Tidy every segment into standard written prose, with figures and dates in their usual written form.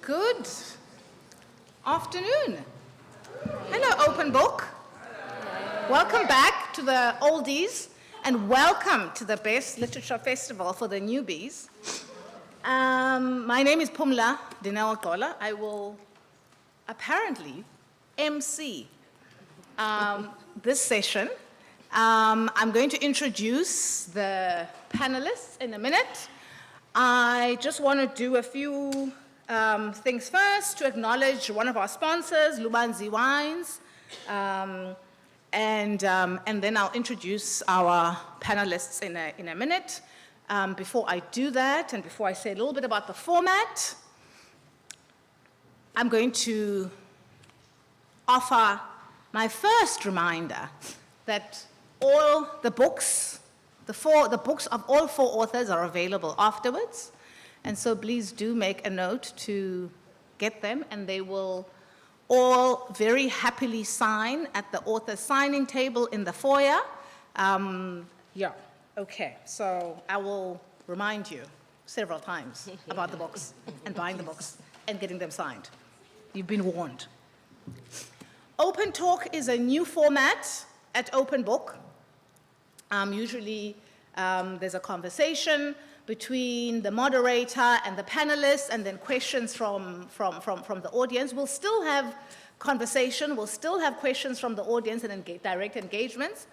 Good afternoon. Hello, Open Book. Welcome back to the oldies and welcome to the best literature festival for the newbies. My name is Pumla Dineo Gqola. I will apparently MC this session. I'm going to introduce the panelists in a minute. I just want to do a few things first to acknowledge one of our sponsors, Lubanzi Wines, and then I'll introduce our panelists in a minute. Before I do that, and before I say a little bit about the format, I'm going to offer my first reminder that all the books, the books of all four authors are available afterwards. And so please do make a note to get them, and they will all very happily sign at the author signing table in the foyer. Okay, so I will remind you several times about the books and buying the books and getting them signed. You've been warned. Open Talk is a new format at Open Book. Usually there's a conversation between the moderator and the panelists, and then questions from the audience. We'll still have conversation, we'll still have questions from the audience and direct engagements.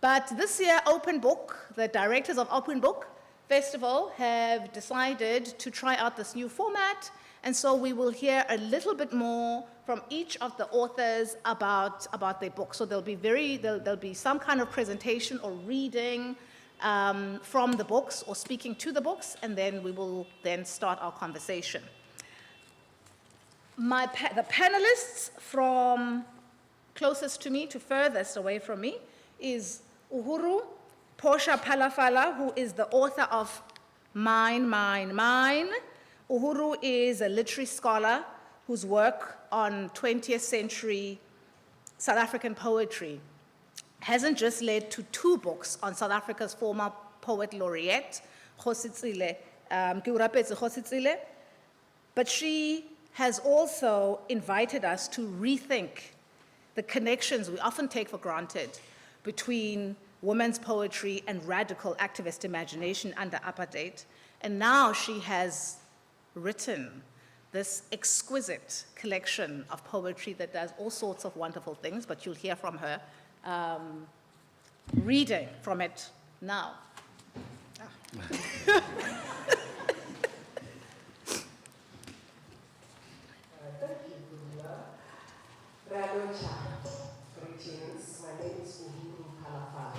But this year, Open Book, the directors of Open Book Festival have decided to try out this new format, and so we will hear a little bit more from each of the authors about their book. So there'll be some kind of presentation or reading from the books or speaking to the books, and then we will then start our conversation. The panelists from closest to me to furthest away from me is Uhuru Portia Phalafala, who is the author of Mine, Mine, Mine. Uhuru is a literary scholar whose work on 20th century South African poetry hasn't just led to 2 books on South Africa's former poet laureate, Kgositsile, but she has also invited us to rethink the connections we often take for granted between women's poetry and radical activist imagination under apartheid. And now she has written this exquisite collection of poetry that does all sorts of wonderful things, but you'll hear from her reading from it now. Thank you, Pumla. Greetings. My name is Uhuru Phalafala.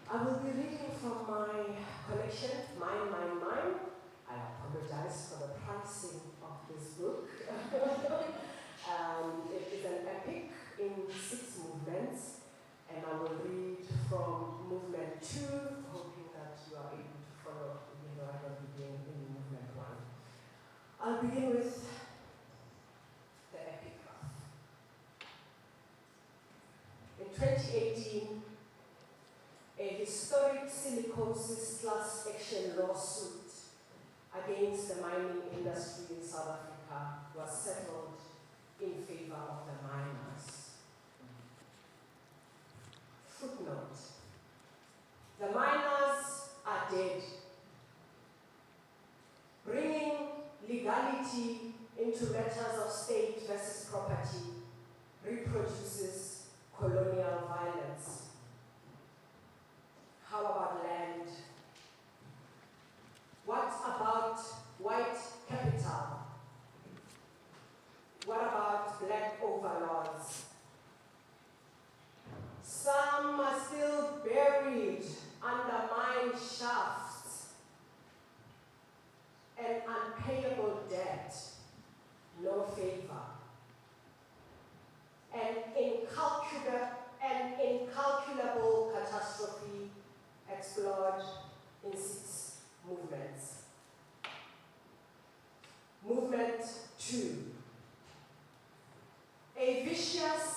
I will be reading from my collection, Mine, Mine, Mine. I apologize for the pricing of this book. It is an epic in 6 movements, and I will read from movement 2, hoping that you are able to follow. I will begin in movement 1. I'll begin with the epigraph. In 2018, a historic silicosis class action lawsuit against the mining industry in South Africa was settled in favor of the miners. Footnote: the miners are dead. Bringing legality into matters of state versus property reproduces colonial violence. How about land? What about white capital? What about black overlords? Some are still buried under mine shafts. An unpayable debt, no favor. An incalculable catastrophe explored in 6 movements. Movement 2. A vicious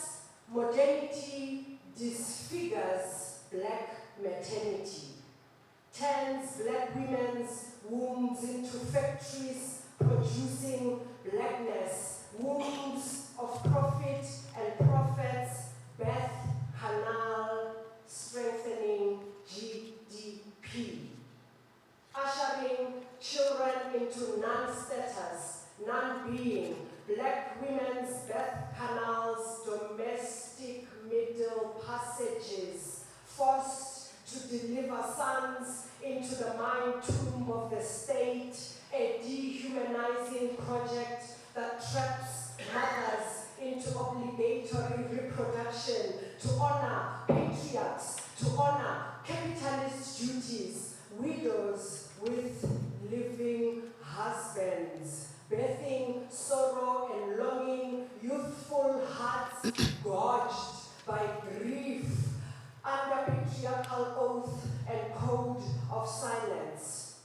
modernity disfigures black maternity, turns black women's wombs into factories producing blackness, wombs of profit and profits, birth canal, strengthening GDP, ushering children into non-status, non-being, black women's birth canals, domestic middle passages, forced to deliver sons into the mind tomb of the state, a dehumanizing project that traps mothers into obligatory reproduction to honor patriarchs, to honor capitalist duties, widows with living husbands, birthing sorrow and longing, youthful hearts gorged by grief, under patriarchal oath and code of silence.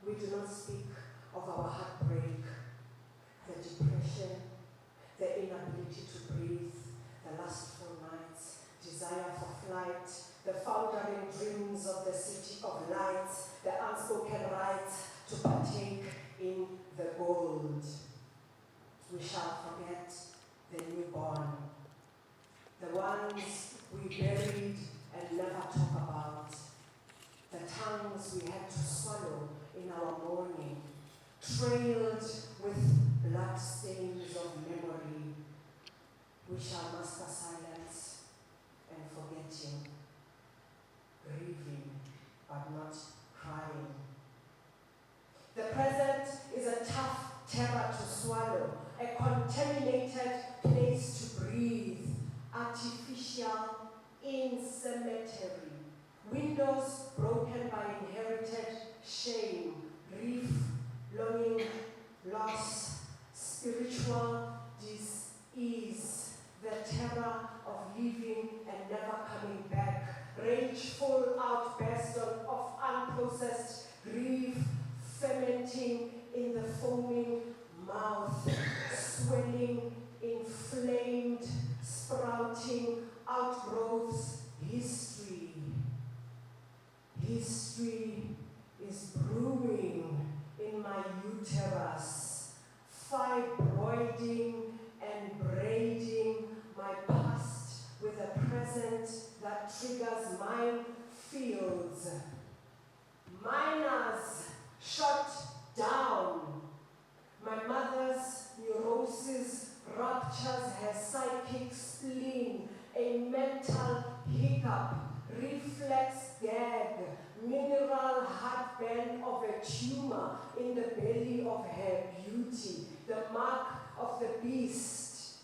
We do not speak of our heartbreak, the depression, the inability to breathe, the lustful nights, desire for flight, the foundering dreams of the city of lights, the unspoken rights to partake in the gold. We shall forget the newborn, the ones we buried and never talk about, the tongues we had to swallow in our mourning, trailed with blood stains of memory. We shall master silence and forgetting, grieving but not crying. The present is a tough terror to swallow, a contaminated place to breathe, artificial in cemetery, windows broken by inherited shame, grief, longing, loss, spiritual dis-ease, the terror of leaving and never coming back, rageful outburst of unprocessed grief, fermenting in the foaming mouth, swelling, inflamed, sprouting outgrowths, history. History is brewing in my uterus, fibroiding and braiding my past with a present that triggers mine fields. Miners shot down. My mother's neurosis ruptures her psychic spleen, a mental hiccup, reflex gag, mineral heartburn of a tumor in the belly of her beauty, the mark of the beast.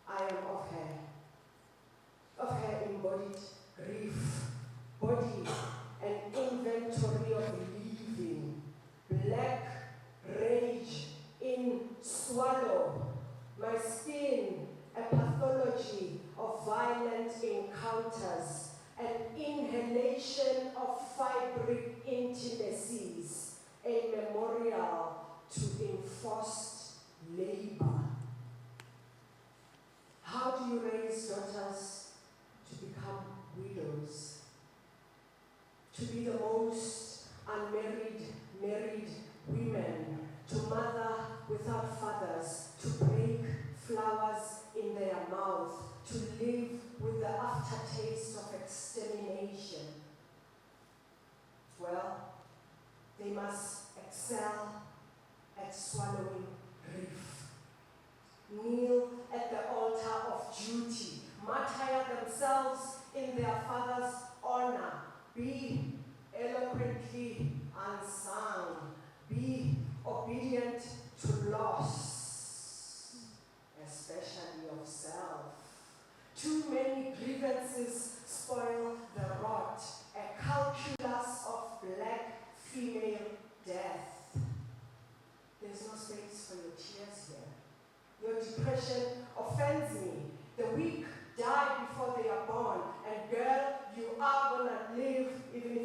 I am of her embodied grief, body, an inventory of leaving, black rage in swallow, my skin, a pathology of violent encounters, an inhalation of fibric intimacies, a memorial to enforced labor. How do you raise daughters to become widows? To be the most unmarried, married women, to mother without fathers, to break flowers in their mouth, to live with the aftertaste of extermination. Well, they must excel at swallowing grief. Kneel at the altar of duty, martyr themselves in their father's honor, be eloquently unsung, be obedient to loss, especially of self. Too many grievances spoil the rot, a calculus of black female death. There's no space for your tears here. Your depression offends me. The weak die before they are born, and girl, you are gonna live even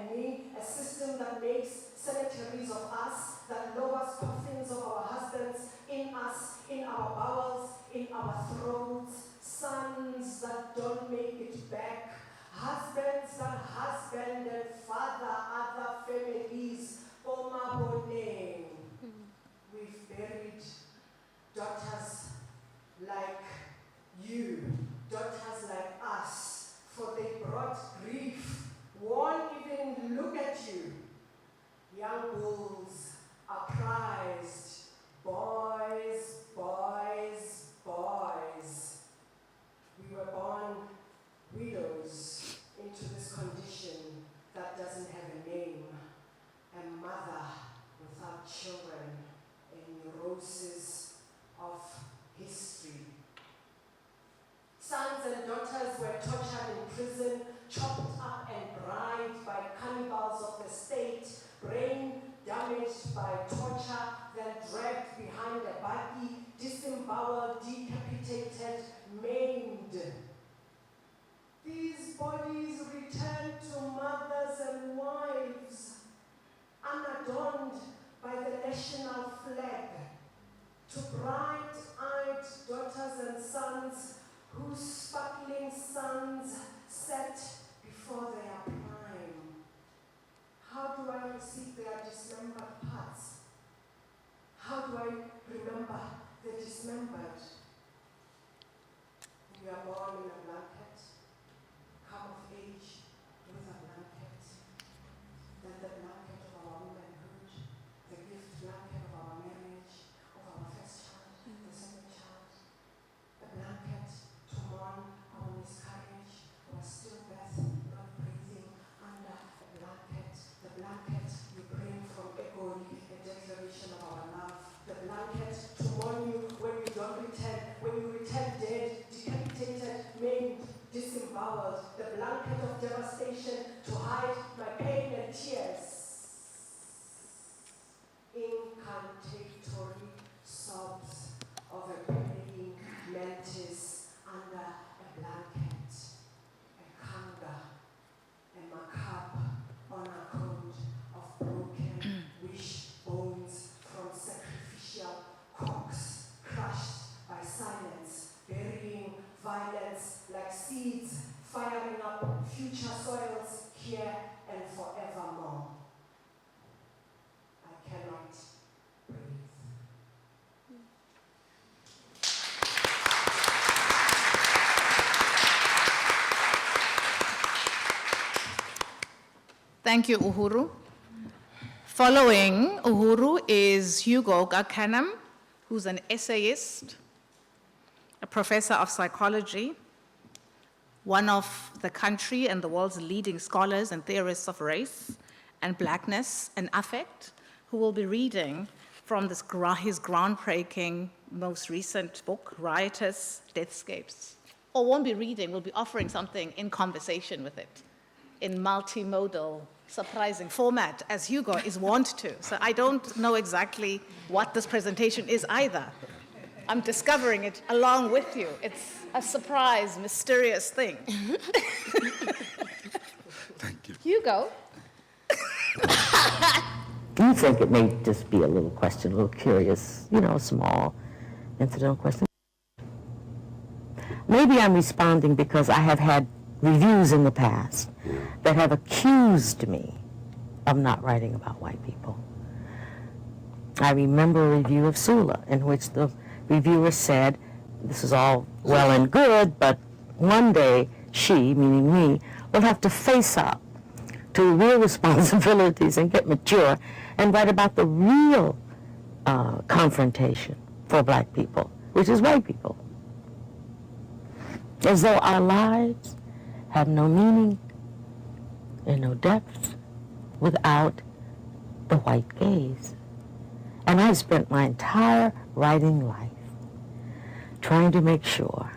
and me, a system that makes cemeteries of us, that lowers coffins of our husbands in us, in our bowels, in our throats, sons that don't make it back, husbands that husband and father other families. We've buried daughters like you, daughters like us, for they brought grief, won't even look at you. Young bulls are prized, boys, boys, boys. We were born widows into this condition that doesn't have a name, a mother without children, a neurosis of history. Sons and daughters were tortured in prison, chopped up and bribed by cannibals of the state, brain damaged by torture, then dragged behind a buggy, disemboweled, decapitated, maimed. These bodies returned to mothers and wives, unadorned by the national flag, to bright-eyed daughters and sons whose sparkling suns set before their prime. How do I receive their dismembered parts? How do I remember the dismembered? We are born in a blanket, come of age with a blanket, then the blanket of our womanhood, the gift blanket of our marriage, of our first child, the second child, the blanket to mourn our miscarriage, our stillbirth, not breathing under a blanket, the blanket you bring from Egoli, a declaration of our love, the blanket to mourn you when you don't return, when you return dead, decapitated, maimed, disemboweled, the blanket of devastation to hide my pain and tears. Incantatory sobs of a praying mantis under a blanket, a kanga, a macabre on a code of broken wishbones from sacrificial cocks crushed by silence, burying violence like seeds, firing up future soils here and forevermore. I cannot breathe. Thank you, Uhuru. Following Uhuru is Hugo Canham, who's an essayist, a professor of psychology, one of the country and the world's leading scholars and theorists of race and blackness and affect, who will be reading from his groundbreaking, most recent book, Riotous Deathscapes. Or won't be reading, will be offering something in conversation with it, in multimodal, surprising format, as Hugo is wont to. So I don't know exactly what this presentation is either. I'm discovering it along with you. It's a surprise, mysterious thing. Thank you. Hugo? You think it may just be a little question, a little curious, small incidental question. Maybe I'm responding because I have had reviews in the past that have accused me of not writing about white people. I remember a review of Sula in which the reviewer said, this is all well and good, but one day she, meaning me, will have to face up to real responsibilities and get mature and write about the real confrontation for black people, which is white people. As though our lives have no meaning and no depth without the white gaze. And I've spent my entire writing life trying to make sure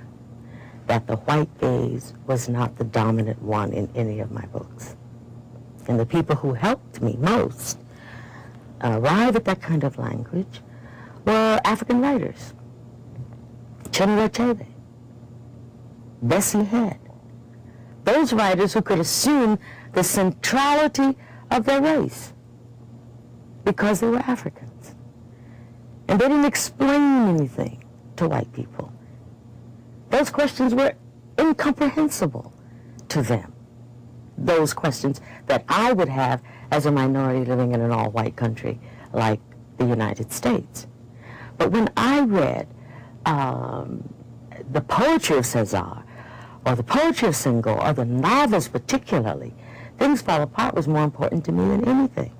that the white gaze was not the dominant one in any of my books. And the people who helped me most arrive at that kind of language were African writers. Chinua Achebe, Bessie Head. Those writers who could assume the centrality of their race because they were Africans. And they didn't explain anything to white people. Those questions were incomprehensible to them. Those questions that I would have as a minority living in an all-white country like the United States. But when I read the poetry of César, or the poetry of Senghor, or the novels particularly, Things Fall Apart was more important to me than anything.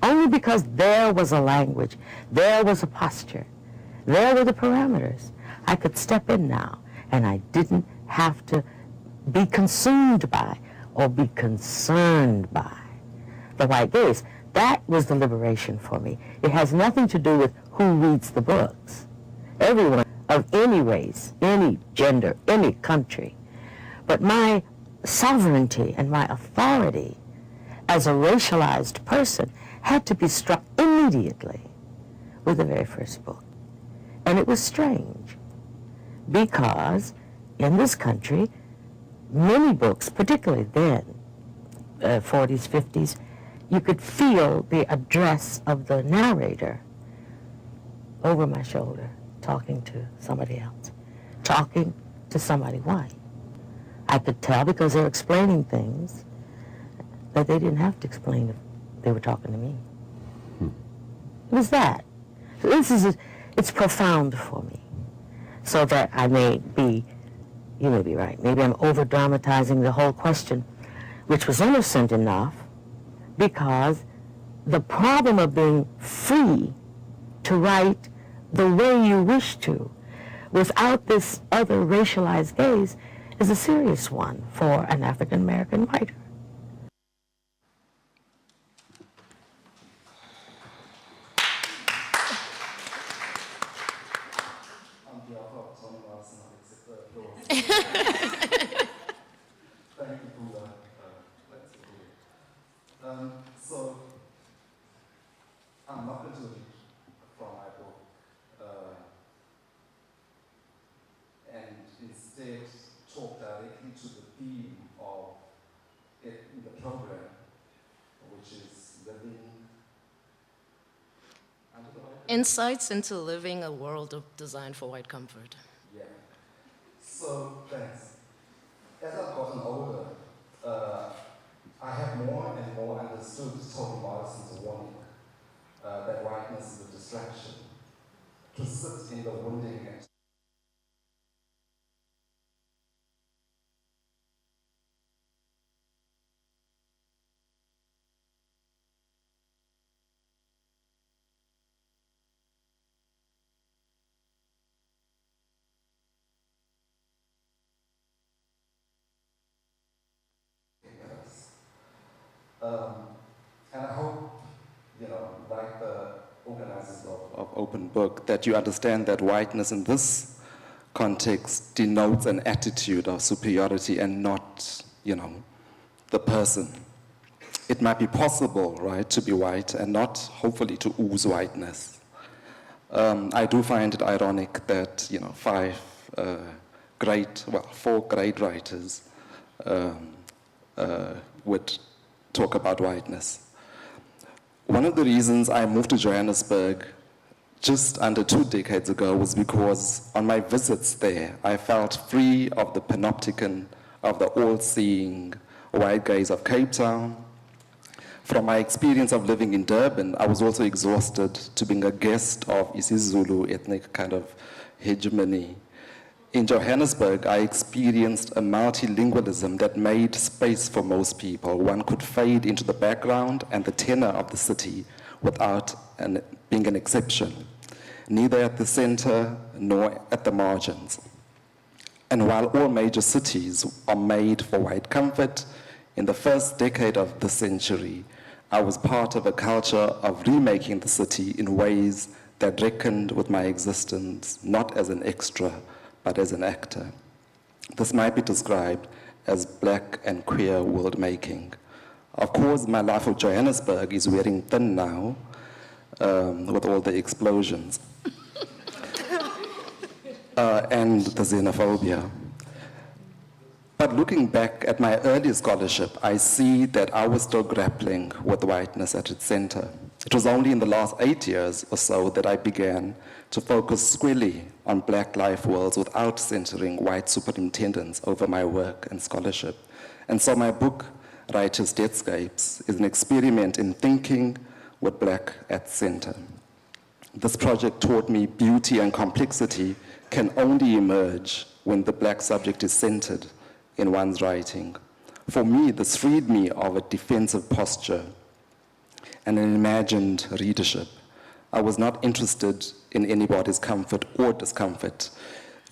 Only because there was a language, there was a posture, there were the parameters. I could step in now, and I didn't have to be consumed by or be concerned by the white gaze. That was the liberation for me. It has nothing to do with who reads the books. Everyone of any race, any gender, any country. But my sovereignty and my authority as a racialized person had to be struck immediately with the very first book. And it was strange because in this country, many books, particularly then, 40s, 50s, you could feel the address of the narrator over my shoulder, talking to somebody else, talking to somebody white. I could tell because they were explaining things that they didn't have to explain if they were talking to me. It was that. So it's profound for me. So that I may be, you may be right, maybe I'm over-dramatizing the whole question, which was innocent enough because the problem of being free to write the way you wish to without this other racialized gaze is a serious one for an African-American writer. On behalf of Tony Larson, I accept the applause. Thank you, Pumla. Let's go. So, I'm not going to read from my book, and instead talk directly to the theme of it in the program, which is living under the white. Insights into living a world of designed for white comfort. Yeah. So, thanks. As I've gotten older, I have more and more understood Toni Morrison's warning that whiteness is a distraction. To sit in the wounding and and I hope, like the organizers of Open Book, that you understand that whiteness in this context denotes an attitude of superiority and not, the person. It might be possible, right, to be white and not, hopefully, to ooze whiteness. I do find it ironic that, 4 great writers would talk about whiteness. One of the reasons I moved to Johannesburg just under 2 decades ago was because on my visits there, I felt free of the panopticon of the all-seeing white gaze of Cape Town. From my experience of living in Durban, I was also exhausted to being a guest of isiZulu ethnic kind of hegemony. In Johannesburg, I experienced a multilingualism that made space for most people. One could fade into the background and the tenor of the city without being an exception, neither at the center nor at the margins. And while all major cities are made for white comfort, in the first decade of the century, I was part of a culture of remaking the city in ways that reckoned with my existence, not as an extra, but as an actor. This might be described as black and queer world making. Of course, my life of Johannesburg is wearing thin now with all the explosions and the xenophobia. But But looking back at my early scholarship, I see that I was still grappling with whiteness at its center. It was only in the last 8 years or so that I began to focus squarely on black life worlds without centering white superintendents over my work and scholarship. And so my book, Righteous Deathscapes, is an experiment in thinking with black at center. This project taught me beauty and complexity can only emerge when the black subject is centered in one's writing. For me, this freed me of a defensive posture and an imagined readership. I was not interested in anybody's comfort or discomfort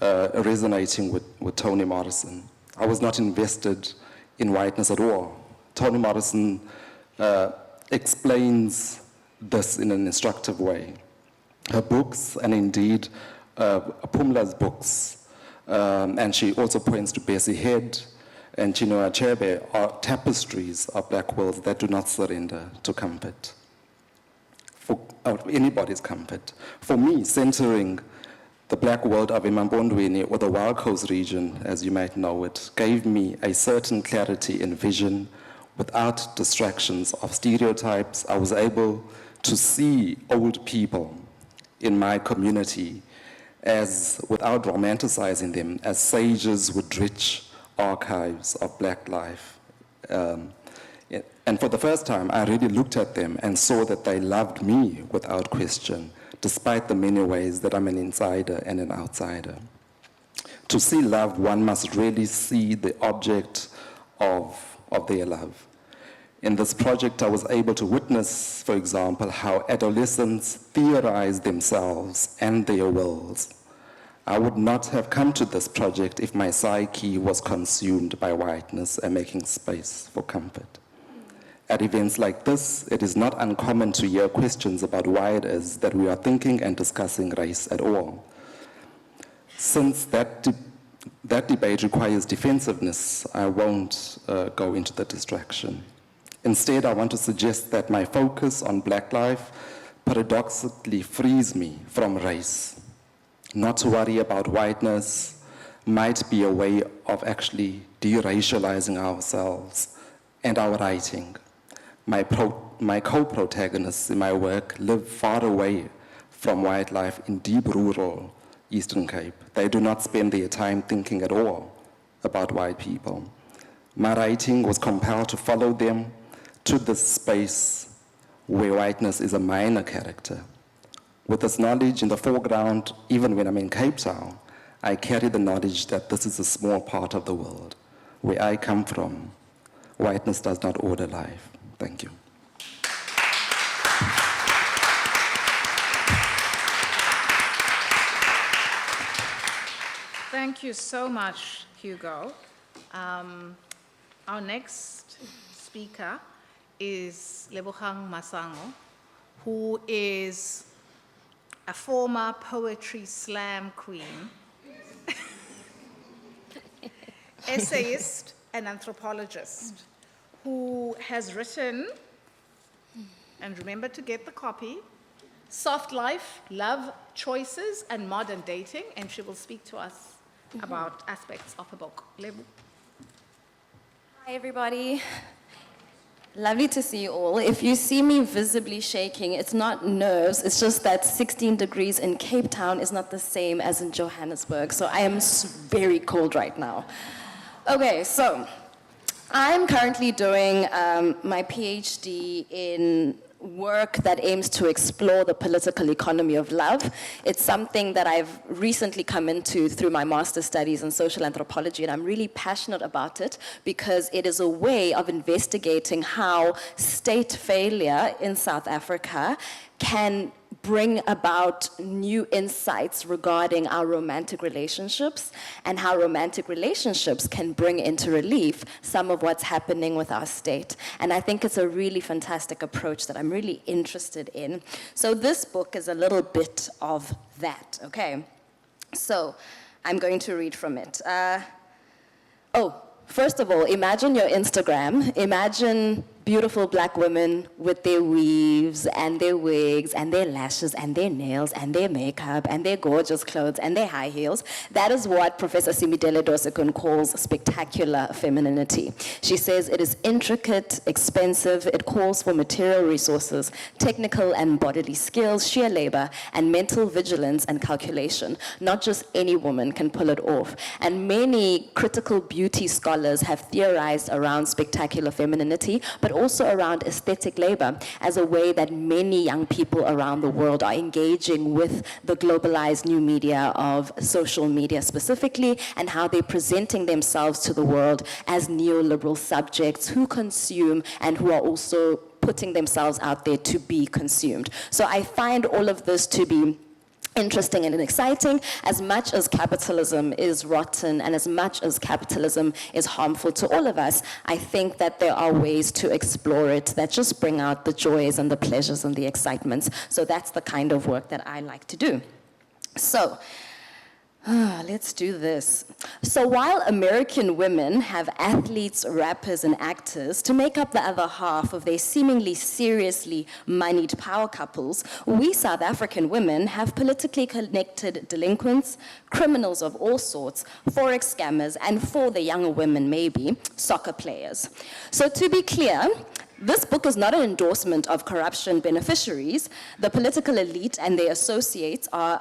resonating with Toni Morrison. I was not invested in whiteness at all. Toni Morrison explains this in an instructive way. Her books, and indeed Pumla's books, and she also points to Bessie Head and Chinua Achebe, are tapestries of black worlds that do not surrender to comfort, for anybody's comfort. For me, centering the black world of Imambondweni, or the Wild Coast region, as you might know it, gave me a certain clarity in vision without distractions of stereotypes. I was able to see old people in my community as, without romanticizing them, as sages with rich archives of black life. And for the first time, I really looked at them and saw that they loved me without question, despite the many ways that I'm an insider and an outsider. To see love, one must really see the object of their love. In this project, I was able to witness, for example, how adolescents theorize themselves and their worlds. I would not have come to this project if my psyche was consumed by whiteness and making space for comfort. At events like this, it is not uncommon to hear questions about why it is that we are thinking and discussing race at all. Since that debate requires defensiveness, I won't go into the distraction. Instead, I want to suggest that my focus on black life paradoxically frees me from race. Not to worry about whiteness might be a way of actually deracializing ourselves and our writing. My co-protagonists in my work live far away from white life in deep rural Eastern Cape. They do not spend their time thinking at all about white people. My writing was compelled to follow them to this space where whiteness is a minor character. With this knowledge in the foreground, even when I'm in Cape Town, I carry the knowledge that this is a small part of the world. Where I come from, whiteness does not order life. Thank you. Thank you so much, Hugo. Our next speaker is Lebohang Masango, who is a former poetry slam queen, essayist and anthropologist, who has written, and remember to get the copy, Soft Life, Love, Choices, and Modern Dating, and she will speak to us about aspects of her book. Lebu. Hi, everybody. Lovely to see you all. If you see me visibly shaking, it's not nerves, it's just that 16 degrees in Cape Town is not the same as in Johannesburg, so I am very cold right now. Okay, so I'm currently doing my PhD in work that aims to explore the political economy of love. It's something that I've recently come into through my master's studies in social anthropology, and I'm really passionate about it because it is a way of investigating how state failure in South Africa can bring about new insights regarding our romantic relationships and how romantic relationships can bring into relief some of what's happening with our state. And I think it's a really fantastic approach that I'm really interested in. So this book is a little bit of that, okay? So I'm going to read from it. First of all, imagine your Instagram. Imagine beautiful black women with their weaves and their wigs and their lashes and their nails and their makeup and their gorgeous clothes and their high heels. That is what Professor Simidele Dosekun calls spectacular femininity. She says it is intricate, expensive, it calls for material resources, technical and bodily skills, sheer labor, and mental vigilance and calculation. Not just any woman can pull it off. And many critical beauty scholars have theorized around spectacular femininity, but also around aesthetic labor as a way that many young people around the world are engaging with the globalized new media of social media specifically, and how they're presenting themselves to the world as neoliberal subjects who consume and who are also putting themselves out there to be consumed. So I find all of this to be interesting and exciting. As much as capitalism is rotten and as much as capitalism is harmful to all of us, I think that there are ways to explore it that just bring out the joys and the pleasures and the excitements. So that's the kind of work that I like to do. So, let's do this. So while American women have athletes, rappers, and actors to make up the other half of their seemingly seriously moneyed power couples, we South African women have politically connected delinquents, criminals of all sorts, forex scammers, and for the younger women maybe, soccer players. So to be clear, this book is not an endorsement of corruption beneficiaries. The political elite and their associates are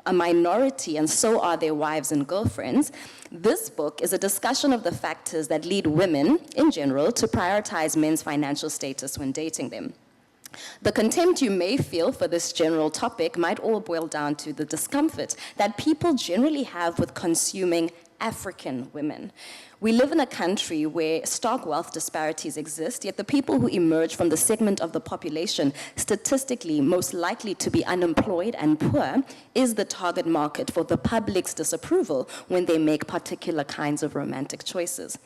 a minority, and so are their wives and girlfriends. This book is a discussion of the factors that lead women, in general, to prioritize men's financial status when dating them. The contempt you may feel for this general topic might all boil down to the discomfort that people generally have with consuming African women. We live in a country where stark wealth disparities exist, yet the people who emerge from the segment of the population statistically most likely to be unemployed and poor is the target market for the public's disapproval when they make particular kinds of romantic choices.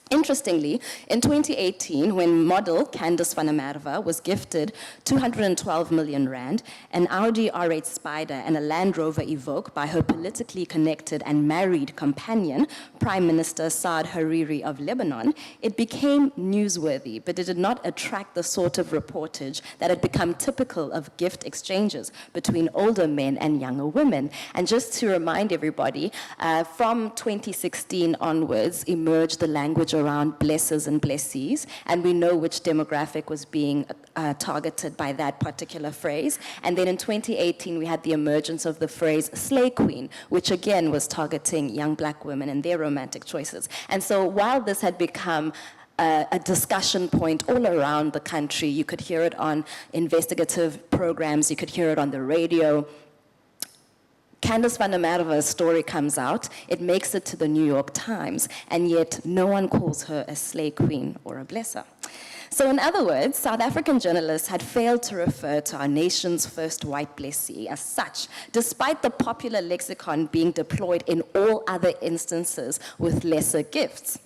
Interestingly, in 2018, when model Candice van der Merwe was gifted 212 million rand, an Audi R8 Spider and a Land Rover Evoque by her politically connected and married companion, Prime Minister Saad Hariri of Lebanon, it became newsworthy, but it did not attract the sort of reportage that had become typical of gift exchanges between older men and younger women. And just to remind everybody, from 2016 onwards emerged the language around blessers and blessees, and we know which demographic was being targeted by that particular phrase. And then in 2018, we had the emergence of the phrase slay queen, which again was targeting young black women and their romantic choices. And so while this had become a discussion point all around the country, you could hear it on investigative programs, you could hear it on the radio, Candice van der Merwe's story comes out, it makes it to the New York Times, and yet no one calls her a slay queen or a blesser. So in other words, South African journalists had failed to refer to our nation's first white blessee as such, despite the popular lexicon being deployed in all other instances with lesser gifts.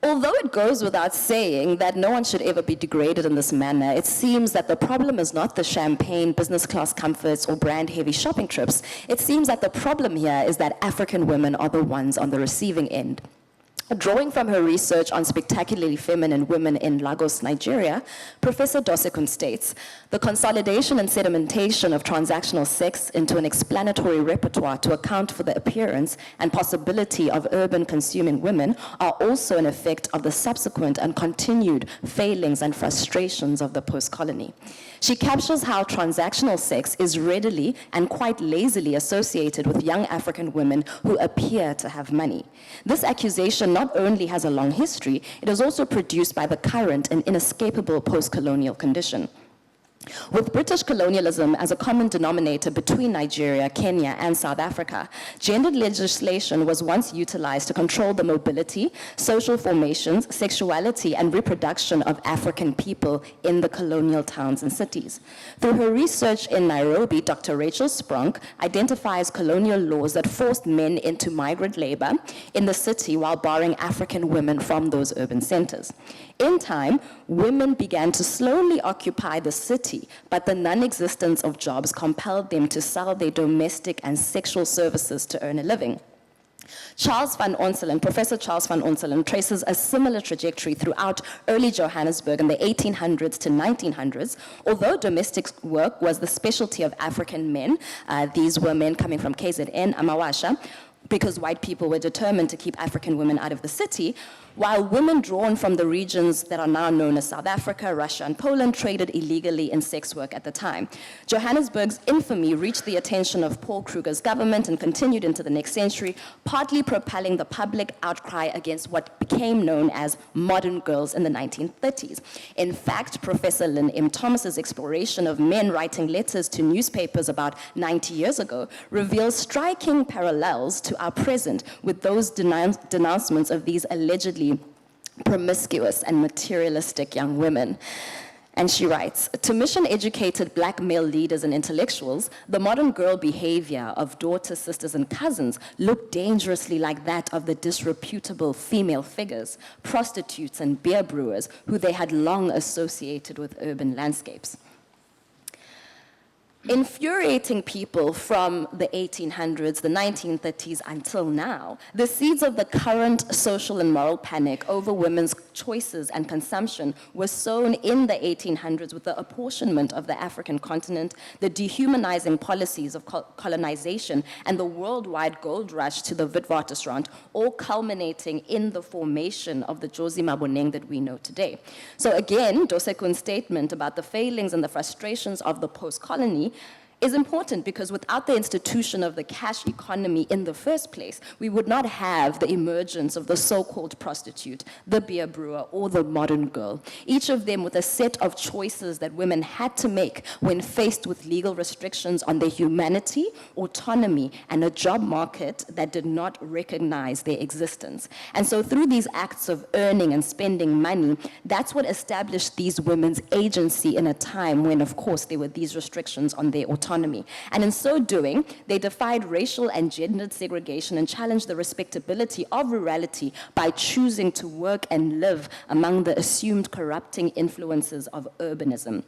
Although it goes without saying that no one should ever be degraded in this manner, it seems that the problem is not the champagne, business class comforts, or brand-heavy shopping trips. It seems that the problem here is that African women are the ones on the receiving end. Drawing from her research on spectacularly feminine women in Lagos, Nigeria, Professor Dosekun states, the consolidation and sedimentation of transactional sex into an explanatory repertoire to account for the appearance and possibility of urban consuming women are also an effect of the subsequent and continued failings and frustrations of the post-colony. She captures how transactional sex is readily and quite lazily associated with young African women who appear to have money. This accusation not only has a long history, it is also produced by the current and inescapable post-colonial condition. With British colonialism as a common denominator between Nigeria, Kenya, and South Africa, gendered legislation was once utilized to control the mobility, social formations, sexuality, and reproduction of African people in the colonial towns and cities. Through her research in Nairobi, Dr. Rachel Spronk identifies colonial laws that forced men into migrant labor in the city while barring African women from those urban centers. In time, women began to slowly occupy the city, but the non-existence of jobs compelled them to sell their domestic and sexual services to earn a living. Professor Charles van Onselen traces a similar trajectory throughout early Johannesburg in the 1800s to 1900s. Although domestic work was the specialty of African men, these were men coming from KZN, Amawasha, because white people were determined to keep African women out of the city, while women drawn from the regions that are now known as South Africa, Russia, and Poland traded illegally in sex work at the time. Johannesburg's infamy reached the attention of Paul Kruger's government and continued into the next century, partly propelling the public outcry against what became known as modern girls in the 1930s. In fact, Professor Lynn M. Thomas's exploration of men writing letters to newspapers about 90 years ago reveals striking parallels to our present with those denouncements of these allegedly promiscuous and materialistic young women. And she writes, to mission-educated black male leaders and intellectuals, the modern girl behavior of daughters, sisters, and cousins looked dangerously like that of the disreputable female figures, prostitutes and beer brewers who they had long associated with urban landscapes. Infuriating people from the 1800s, the 1930s until now, the seeds of the current social and moral panic over women's choices and consumption were sown in the 1800s with the apportionment of the African continent, the dehumanizing policies of colonization, and the worldwide gold rush to the Witwatersrand, all culminating in the formation of the Jozi Maboneng that we know today. So again, Dosekun's statement about the failings and the frustrations of the post-colony is important because without the institution of the cash economy in the first place, we would not have the emergence of the so-called prostitute, the beer brewer, or the modern girl, each of them with a set of choices that women had to make when faced with legal restrictions on their humanity, autonomy, and a job market that did not recognize their existence. And so through these acts of earning and spending money, that's what established these women's agency in a time when, of course, there were these restrictions on their autonomy. And in so doing, they defied racial and gendered segregation and challenged the respectability of rurality by choosing to work and live among the assumed corrupting influences of urbanism.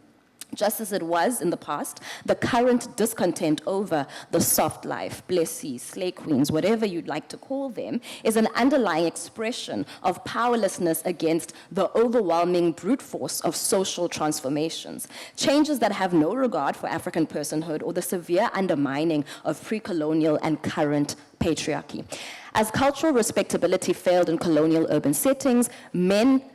Just as it was in the past, the current discontent over the soft life, blessies, slay queens, whatever you'd like to call them, is an underlying expression of powerlessness against the overwhelming brute force of social transformations, changes that have no regard for African personhood or the severe undermining of pre-colonial and current patriarchy. As cultural respectability failed in colonial urban settings,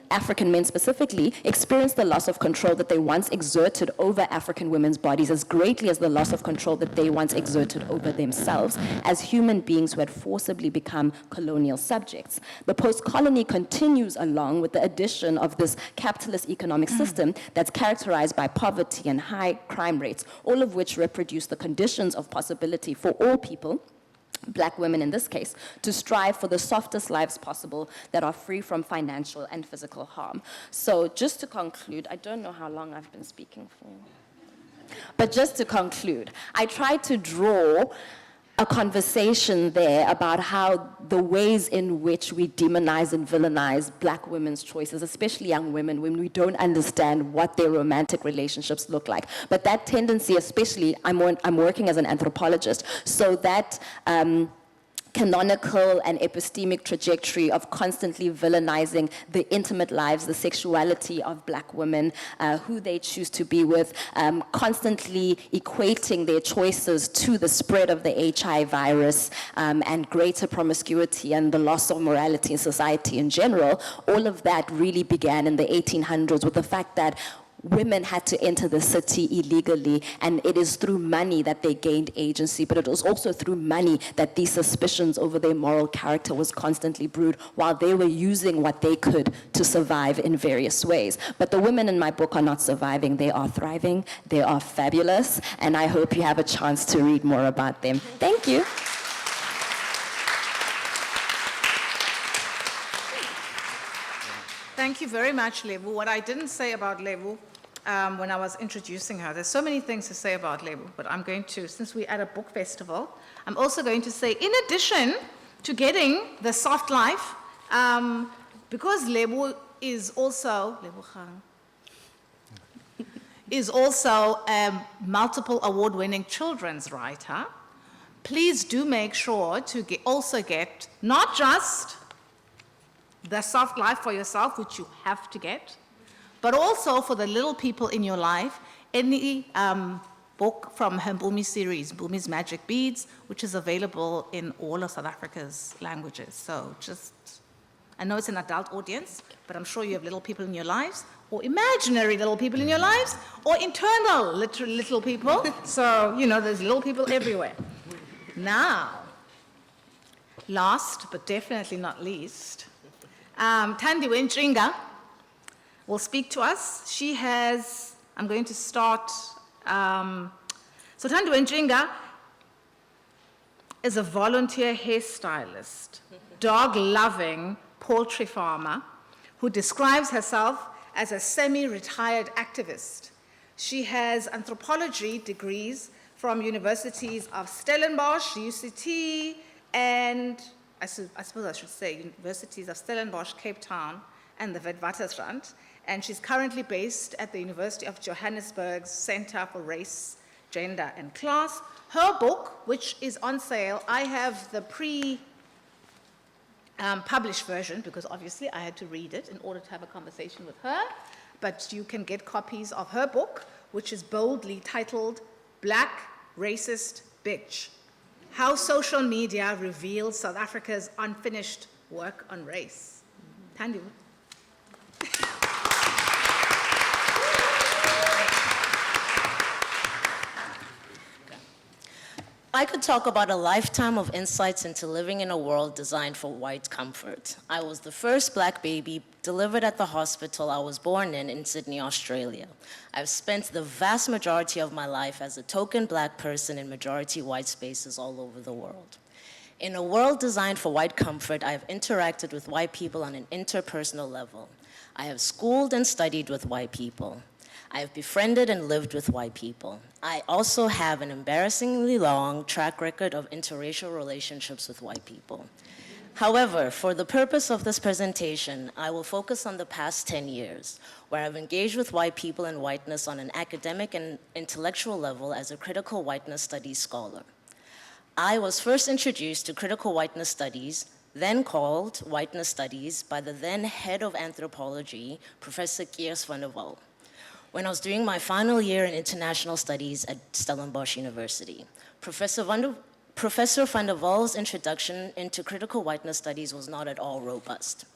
African men specifically, experienced the loss of control that they once exerted over African women's bodies as greatly as the loss of control that they once exerted over themselves as human beings who had forcibly become colonial subjects. The post-colony continues along with the addition of this capitalist economic system that's characterized by poverty and high crime rates, all of which reproduce the conditions of possibility for all people, Black women in this case, to strive for the softest lives possible that are free from financial and physical harm. So just to conclude, I don't know how long I've been speaking for, but just to conclude, I tried to draw a conversation there about how the ways in which we demonize and villainize Black women's choices, especially young women, when we don't understand what their romantic relationships look like. But that tendency, especially, I'm working as an anthropologist, so that canonical and epistemic trajectory of constantly villainizing the intimate lives, the sexuality of Black women, who they choose to be with, constantly equating their choices to the spread of the HIV virus and greater promiscuity and the loss of morality in society in general. All of that really began in the 1800s with the fact that women had to enter the city illegally, and it is through money that they gained agency, but it was also through money that these suspicions over their moral character was constantly brewed while they were using what they could to survive in various ways. But the women in my book are not surviving, they are thriving, they are fabulous, and I hope you have a chance to read more about them. Thank you. Thank you very much, Lebu. What I didn't say about Lebu when I was introducing her, there's so many things to say about Lebu, but I'm going to, since we're at a book festival, I'm also going to say, in addition to getting the soft life, because Lebu is also, Lebohang, is also a multiple award-winning children's writer, please do make sure to also get not just the soft life for yourself, which you have to get, but also for the little people in your life, any book from her Mpumi series, Mpumi's Magic Beads, which is available in all of South Africa's languages. So just, I know it's an adult audience, but I'm sure you have little people in your lives, or imaginary little people in your lives, or internal little people. So, you know, there's little people everywhere. Now, last but definitely not least, Thandiwe Ntshinga will speak to us. She has, I'm going to start, so Thandiwe Ntshinga is a volunteer hairstylist, dog-loving poultry farmer who describes herself as a semi-retired activist. She has anthropology degrees from universities of Stellenbosch, UCT, and I suppose I should say universities of Stellenbosch, Cape Town, and the Witwatersrand. And she's currently based at the University of Johannesburg's Center for Race, Gender, and Class. Her book, which is on sale, I have the published version, because obviously I had to read it in order to have a conversation with her, but you can get copies of her book, which is boldly titled Black Racist Bitch: How Social Media Reveals South Africa's Unfinished Work on Race. Thandiwe. I could talk about a lifetime of insights into living in a world designed for white comfort. I was the first black baby delivered at the hospital I was born in Sydney, Australia. I've spent the vast majority of my life as a token black person in majority white spaces all over the world. In a world designed for white comfort, I have interacted with white people on an interpersonal level. I have schooled and studied with white people. I have befriended and lived with white people. I also have an embarrassingly long track record of interracial relationships with white people. However, for the purpose of this presentation, I will focus on the past 10 years, where I've engaged with white people and whiteness on an academic and intellectual level as a critical whiteness studies scholar. I was first introduced to critical whiteness studies, then called whiteness studies, by the then head of anthropology, Professor Kiers van der Walt, when I was doing my final year in international studies at Stellenbosch University. Professor van der Wal's introduction into critical whiteness studies was not at all robust.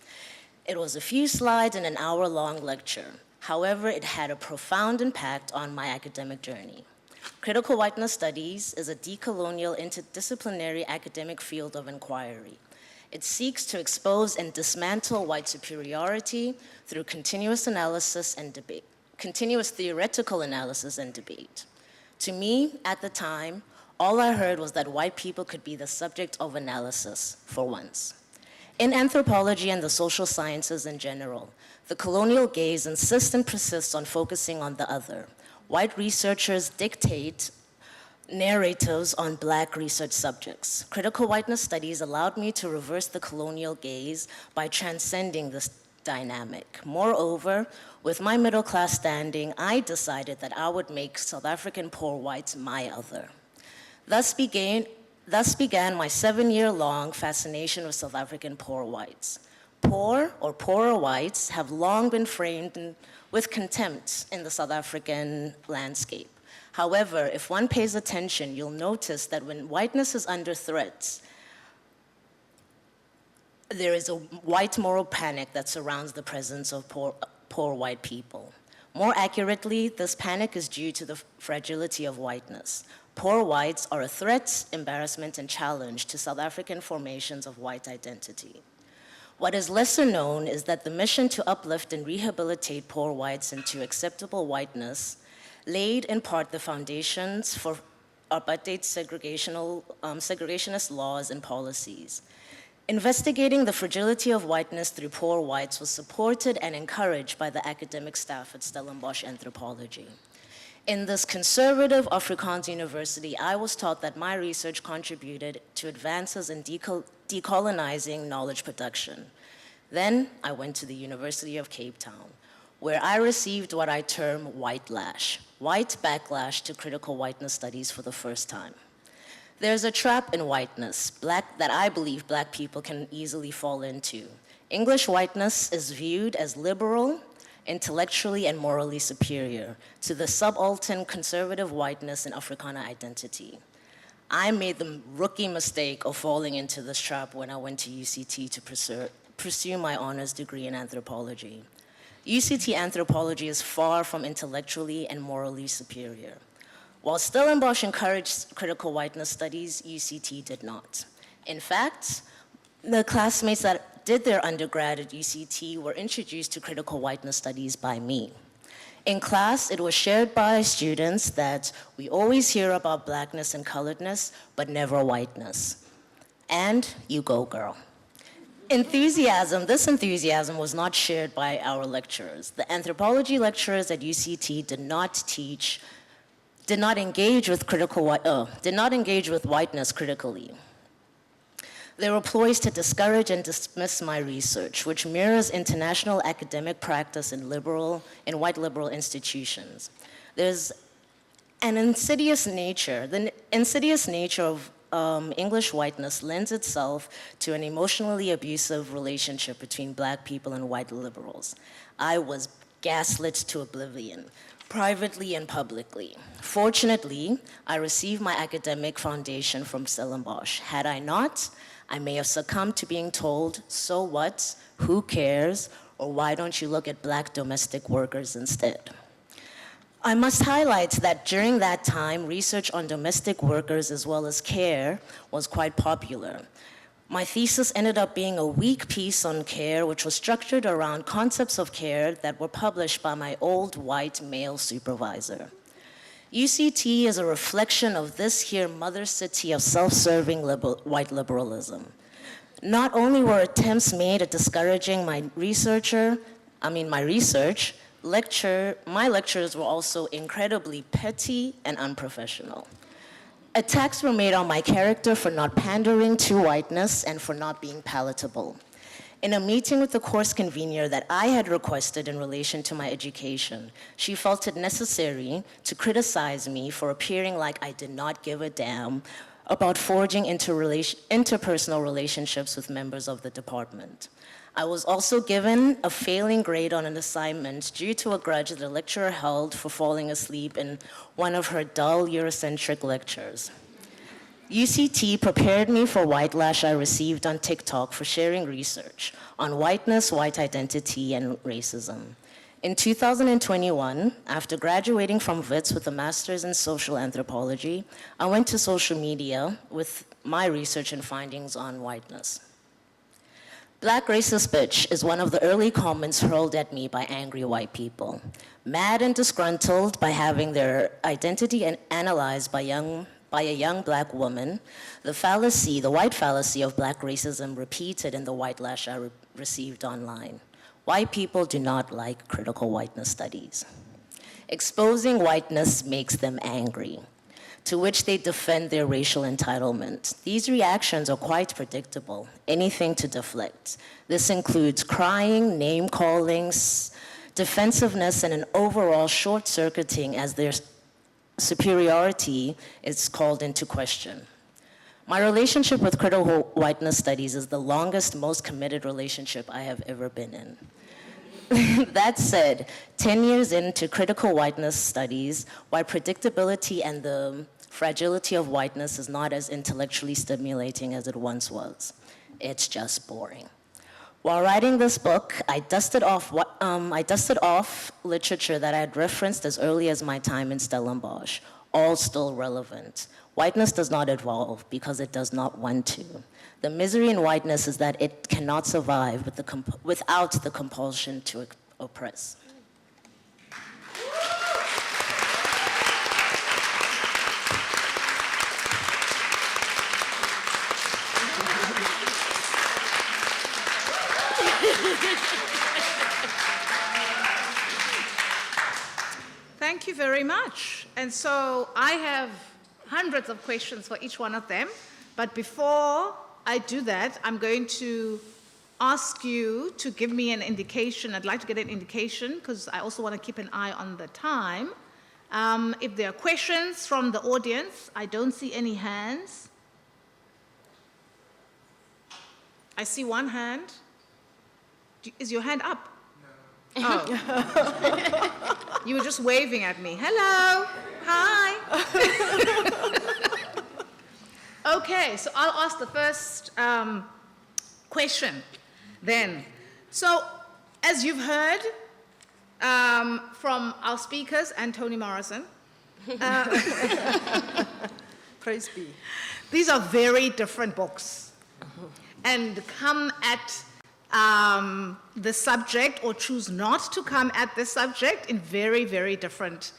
It was a few slides and an hour-long lecture. However, it had a profound impact on my academic journey. Critical whiteness studies is a decolonial interdisciplinary academic field of inquiry. It seeks to expose and dismantle white superiority through continuous analysis and debate. Continuous theoretical analysis and debate. To me, at the time, all I heard was that white people could be the subject of analysis for once. In anthropology and the social sciences in general, the colonial gaze insists and persists on focusing on the other. White researchers dictate narratives on black research subjects. Critical whiteness studies allowed me to reverse the colonial gaze by transcending this dynamic. Moreover, with my middle class standing, I decided that I would make South African poor whites my other. Thus began my 7-year-long fascination with South African poor whites. Poor or poorer whites have long been framed with contempt in the South African landscape. However, if one pays attention, you'll notice that when whiteness is under threat, there is a white moral panic that surrounds the presence of poor white people. More accurately, this panic is due to the fragility of whiteness. Poor whites are a threat, embarrassment, and challenge to South African formations of white identity. What is lesser known is that the mission to uplift and rehabilitate poor whites into acceptable whiteness laid in part the foundations for apartheid segregationist laws and policies. Investigating the fragility of whiteness through poor whites was supported and encouraged by the academic staff at Stellenbosch Anthropology. In this conservative Afrikaans university, I was taught that my research contributed to advances in decolonizing knowledge production. Then I went to the University of Cape Town, where I received what I term white backlash to critical whiteness studies for the first time. There's a trap in whiteness that I believe black people can easily fall into. English whiteness is viewed as liberal, intellectually and morally superior to the subaltern conservative whiteness and Africana identity. I made the rookie mistake of falling into this trap when I went to UCT to pursue my honors degree in anthropology. UCT anthropology is far from intellectually and morally superior. While Stellenbosch encouraged critical whiteness studies, UCT did not. In fact, the classmates that did their undergrad at UCT were introduced to critical whiteness studies by me. In class, it was shared by students that we always hear about blackness and coloredness, but never whiteness. And you go, girl. This enthusiasm was not shared by our lecturers. The anthropology lecturers at UCT did not engage with whiteness critically. They were poised to discourage and dismiss my research, which mirrors international academic practice in white liberal institutions. There's an insidious nature. The insidious nature of English whiteness lends itself to an emotionally abusive relationship between black people and white liberals. I was gaslit to oblivion, privately and publicly. Fortunately, I received my academic foundation from Stellenbosch. Had I not, I may have succumbed to being told, so what, who cares, or why don't you look at black domestic workers instead? I must highlight that during that time, research on domestic workers as well as care was quite popular. My thesis ended up being a weak piece on care, which was structured around concepts of care that were published by my old white male supervisor. UCT is a reflection of this here mother city of self-serving white liberalism. Not only were attempts made at discouraging my research, my lectures were also incredibly petty and unprofessional. Attacks were made on my character for not pandering to whiteness and for not being palatable. In a meeting with the course convener that I had requested in relation to my education, she felt it necessary to criticize me for appearing like I did not give a damn about forging interpersonal relationships with members of the department. I was also given a failing grade on an assignment due to a grudge that the lecturer held for falling asleep in one of her dull Eurocentric lectures. UCT prepared me for white lash I received on TikTok for sharing research on whiteness, white identity, and racism. In 2021, after graduating from WITS with a master's in social anthropology, I went to social media with my research and findings on whiteness. Black racist bitch is one of the early comments hurled at me by angry white people. Mad and disgruntled by having their identity analyzed by a young black woman, the white fallacy of black racism repeated in the white lash I received online. White people do not like critical whiteness studies. Exposing whiteness makes them angry, to which they defend their racial entitlement. These reactions are quite predictable, anything to deflect. This includes crying, name-calling, defensiveness, and an overall short-circuiting as their superiority is called into question. My relationship with critical whiteness studies is the longest, most committed relationship I have ever been in. That said, 10 years into critical whiteness studies, while predictability and the fragility of whiteness is not as intellectually stimulating as it once was, it's just boring. While writing this book, I dusted off literature that I had referenced as early as my time in Stellenbosch, all still relevant. Whiteness does not evolve because it does not want to. The misery in whiteness is that it cannot survive without the compulsion to oppress. Thank you very much. And so I have hundreds of questions for each one of them. But before I do that, I'm going to ask you to give me an indication. I'd like to get an indication because I also want to keep an eye on the time. If there are questions from the audience, I don't see any hands. I see one hand. Is your hand up? No. Oh. You were just waving at me. Hello. Hi. Okay, so I'll ask the first question then. So, as you've heard from our speakers and Toni Morrison, Praise be. these are very different books and come at the subject, or choose not to come at this subject, in very, very different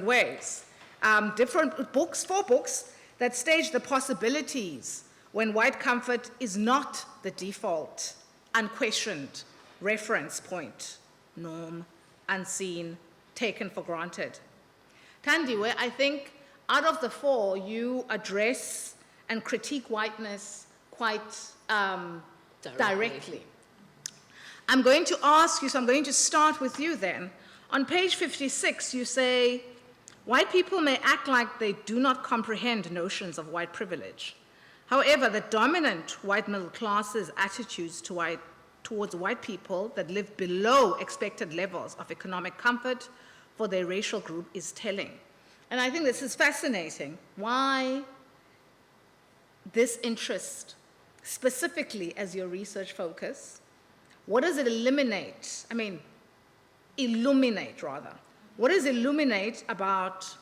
ways. Different books, 4 books that stage the possibilities when white comfort is not the default, unquestioned reference point, norm, unseen, taken for granted. Thandiwe, I think out of the 4, you address and critique whiteness quite directly. I'm going to ask you, so I'm going to start with you then. On page 56, you say, white people may act like they do not comprehend notions of white privilege. However, the dominant white middle class's attitudes towards white people that live below expected levels of economic comfort for their racial group is telling. And I think this is fascinating. Why this interest, specifically as your research focus? What does it illuminate? Illuminate rather. What does it illuminate about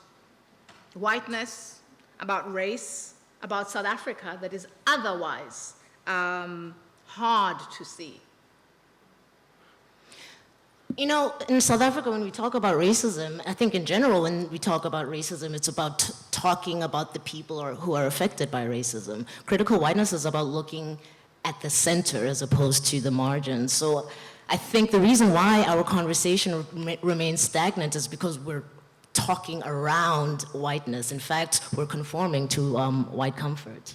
whiteness, about race, about South Africa that is otherwise hard to see? You know, in South Africa, when we talk about racism, I think in general, when we talk about racism, it's about talking about the people who are affected by racism. Critical whiteness is about looking at the center as opposed to the margins. So I think the reason why our conversation remains stagnant is because we're talking around whiteness. In fact, we're conforming to white comfort.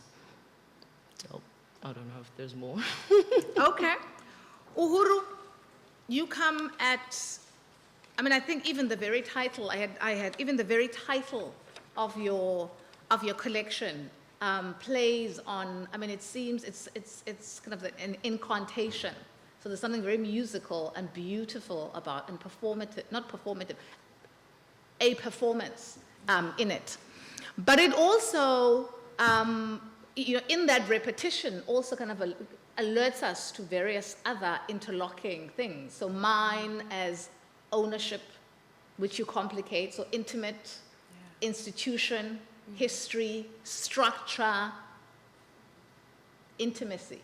So I don't know if there's more. Okay. Uhuru, you come at, I think even the very title, even the very title of your collection plays on, it seems it's kind of an incantation. So there's something very musical and beautiful about, and performative, not performative, a performance in it. But it also, in that repetition, also kind of alerts us to various other interlocking things. So mine as ownership, which you complicate, so intimate, institution, history, structure, intimacy.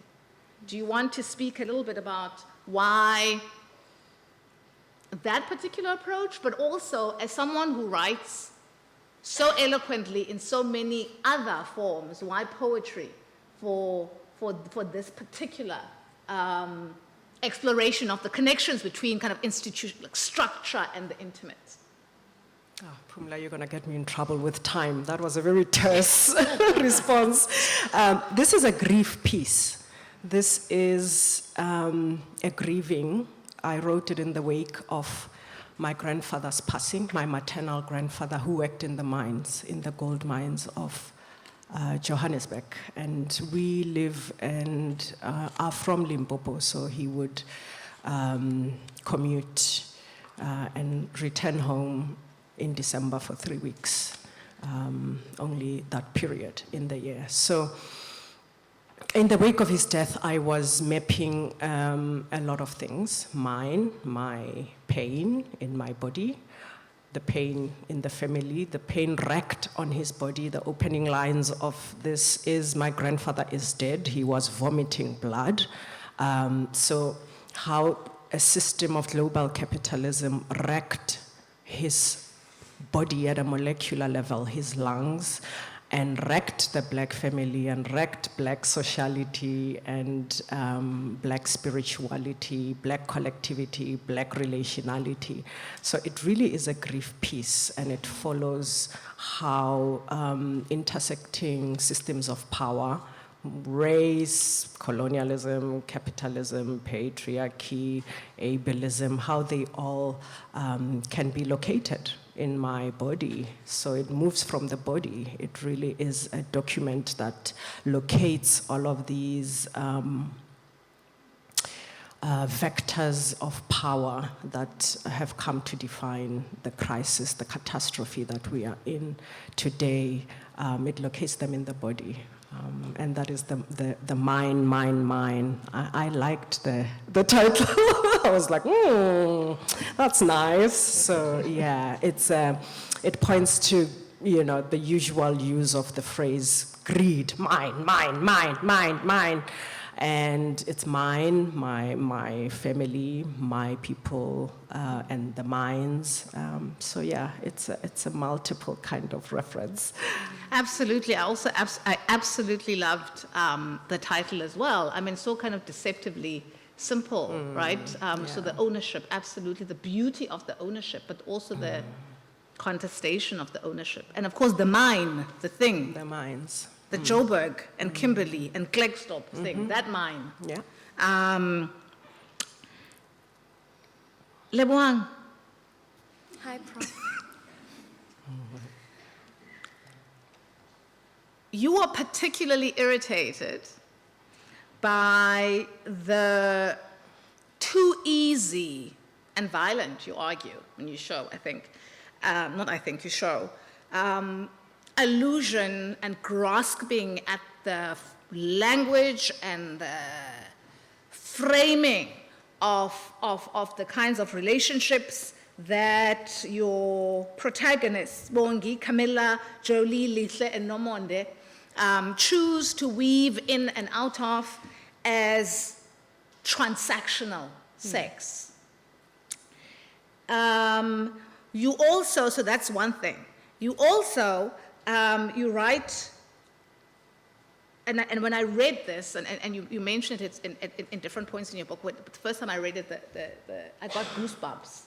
Do you want to speak a little bit about why that particular approach, but also as someone who writes so eloquently in so many other forms, why poetry for this particular exploration of the connections between kind of institution, like structure and the intimate? Oh, Pumla, you're going to get me in trouble with time. That was a very terse response. This is a grief piece. This is a grieving. I wrote it in the wake of my grandfather's passing, my maternal grandfather who worked in the mines, in the gold mines of Johannesburg. And we live and are from Limpopo, so he would commute and return home in December for 3 weeks, only that period in the year. So in the wake of his death, I was mapping a lot of things. Mine, my pain in my body, the pain in the family, the pain wreaked on his body. The opening lines of this is, my grandfather is dead. He was vomiting blood. So how a system of global capitalism wrecked his body at a molecular level, his lungs, and wrecked the black family and wrecked black sociality and black spirituality, black collectivity, black relationality. So it really is a grief piece, and it follows how intersecting systems of power race, colonialism, capitalism, patriarchy, ableism, how they all can be located in my body. So it moves from the body. It really is a document that locates all of these vectors of power that have come to define the crisis, the catastrophe that we are in today. It locates them in the body. And that is the mine. I liked the title. I was like, that's nice. So yeah, it points to, the usual use of the phrase greed, mine. And it's mine, my family, my people, and the mines. So yeah, it's a multiple kind of reference. Absolutely. I absolutely loved the title as well. I mean, so kind of deceptively simple, right? So the ownership, absolutely, the beauty of the ownership, but also the contestation of the ownership. And of course, the mine, the thing. The mines. The Joburg and Kimberley and Klerksdorp thing, that mine. Yeah. Lebohang, Hi, Prof. you are particularly irritated by the too easy and violent, you argue, when you show, you show, allusion and grasping at the language and the framing of the kinds of relationships that your protagonists, Bongi, Camilla, Jolie, Lihle, and Nomonde, choose to weave in and out of as transactional sex. You also, so that's one thing. You also, you write, and when I read this, and you mentioned it in different points in your book, but the first time I read it, I got goosebumps.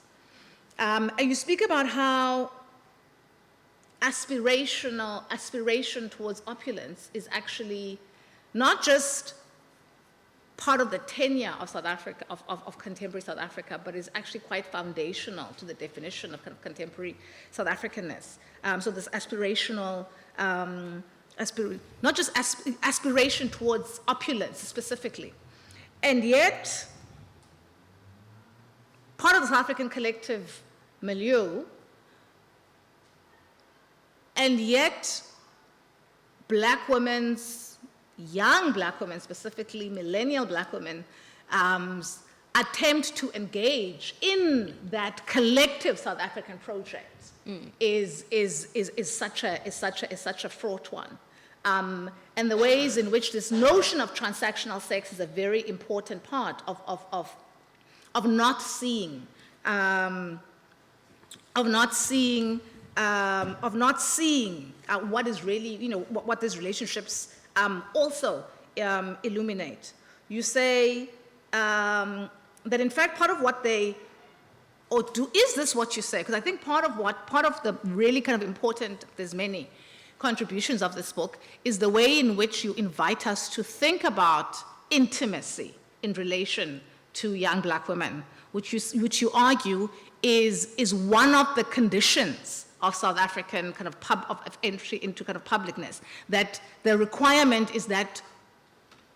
And you speak about how aspiration towards opulence is actually not just part of the tenure of South Africa, of contemporary South Africa, but is actually quite foundational to the definition of kind of contemporary South Africanness. So this aspirational, not just aspiration towards opulence specifically. And yet, part of the South African collective milieu, and yet black women's, young black women, specifically millennial black women, attempt to engage in that collective South African project is such a fraught one. And the ways in which this notion of transactional sex is a very important part of not seeing what is really, what these relationships also illuminate. You say that in fact part of what they, or do, is this what you say? Because I think part of the really kind of important, there's many contributions of this book, is the way in which you invite us to think about intimacy in relation to young black women, which you argue is one of the conditions of South African kind of of entry into kind of publicness, that the requirement is that